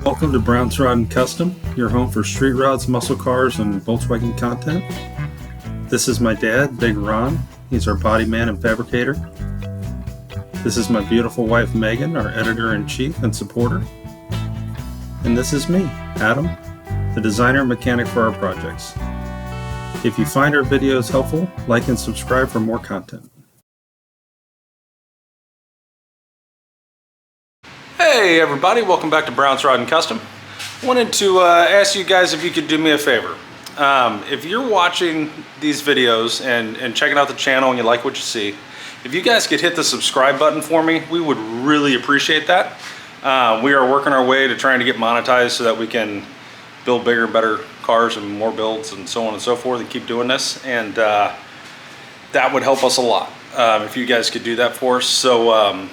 Welcome to Brown's Rod and Custom, your home for street rods, muscle cars, and Volkswagen content. This is my dad, Big Ron. He's our body man and fabricator. This is my beautiful wife, Megan, our editor-in-chief and supporter. And this is me, Adam, the designer and mechanic for our projects. If you find our videos helpful, like and subscribe for more content. Hey everybody, welcome back to Brown's Rod and Custom. Wanted to ask you guys if you could do me a favor. If you're watching these videos and checking out the channel and you like what you see, if you guys could hit the subscribe button for me, we would really appreciate that. We are working our way to trying to get monetized so that we can build bigger and better cars and more builds and so on and so forth and keep doing this. And that would help us a lot if you guys could do that for us. So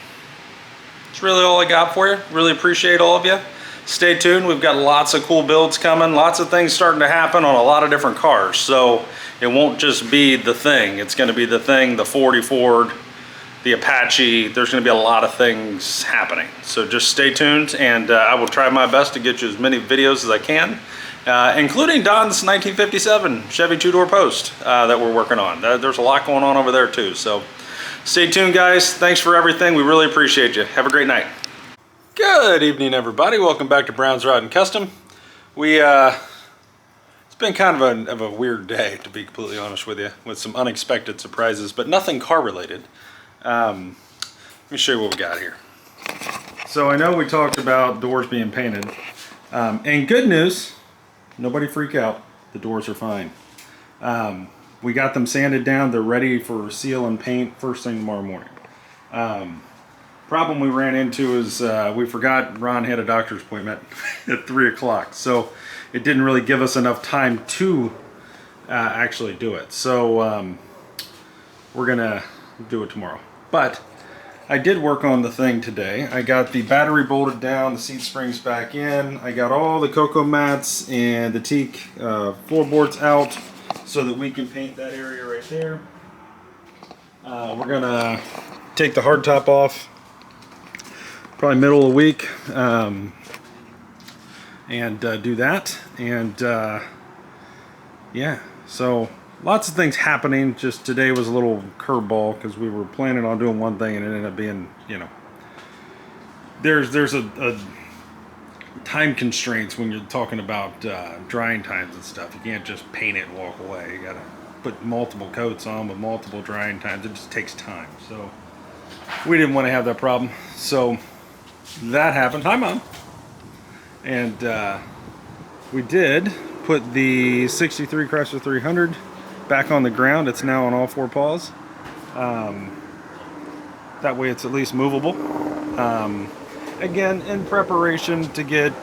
that's really all I got for you. Really appreciate all of you. Stay tuned. We've got lots of cool builds coming. Lots of things starting to happen on a lot of different cars. So it won't just be the Thing. It's going to be the Thing, the 40 Ford, the Apache. There's going to be a lot of things happening. So just stay tuned, and I will try my best to get you as many videos as I can, including Don's 1957 Chevy two-door post that we're working on. There's a lot going on over there too. So stay tuned, guys. Thanks for everything. We really appreciate you. Have a great night. Good evening, everybody. Welcome back to Brown's Rod and Custom. It's been kind of a weird day, to be completely honest with you, with some unexpected surprises, but nothing car related. Let me show you what we got here. So I know we talked about doors being painted, and good news, nobody freak out. The doors are fine. We got them sanded down. They're ready for seal and paint first thing tomorrow morning. Problem we ran into is we forgot Ron had a doctor's appointment at 3 o'clock. So it didn't really give us enough time to actually do it. So we're going to do it tomorrow. But I did work on the Thing today. I got the battery bolted down, the seat springs back in. I got all the cocoa mats and the teak floorboards out, so that we can paint that area right there. We're gonna take the hardtop off probably middle of the week and do that. And yeah, so lots of things happening. Just today was a little curveball because we were planning on doing one thing and it ended up being, you know, there's a time constraints when you're talking about drying times and stuff. You can't just paint it and walk away. You gotta put multiple coats on with multiple drying times. It just takes time. So we didn't want to have that problem. So that happened. Hi, Mom. And we did put the 63 Chrysler 300 back on the ground. It's now on all four paws. That way it's at least movable. Again, in preparation to get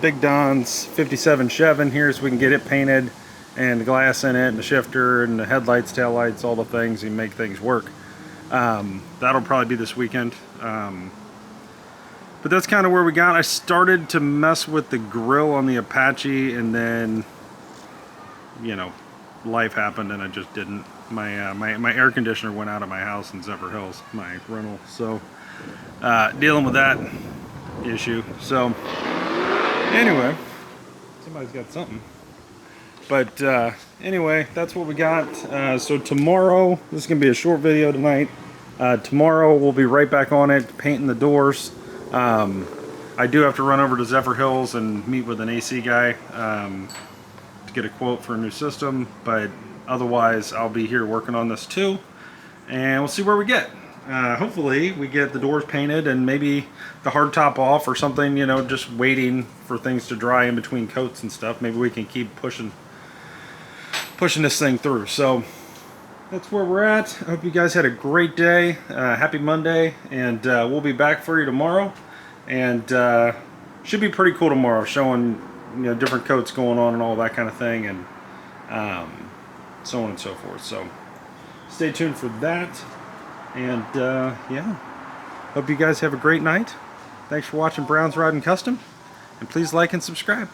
Big Don's 57 Chevy in here so we can get it painted and the glass in it and the shifter and the headlights, taillights, all the things, and make things work. That'll probably be this weekend. But that's kind of where we got. I started to mess with the grill on the Apache, and then, you know, life happened and I just didn't. My air conditioner went out of my house in Zephyr Hills, my rental. So dealing with that issue. So anyway, somebody's got something. But anyway, that's what we got. So tomorrow, this is gonna be a short video tonight. Tomorrow we'll be right back on it, painting the doors. I do have to run over to Zephyr Hills and meet with an AC guy to get a quote for a new system, but otherwise I'll be here working on this too, and we'll see where we get. Hopefully we get the doors painted and maybe the hardtop off or something, you know, just waiting for things to dry in between coats and stuff. Maybe we can keep pushing this thing through. So that's where we're at. I hope you guys had a great day. Happy Monday, and we'll be back for you tomorrow. And should be pretty cool tomorrow, showing, you know, different coats going on and all that kind of thing, and so on and so forth. So stay tuned for that. And yeah, hope you guys have a great night. Thanks for watching Brown's Rod and Custom, and please like and subscribe.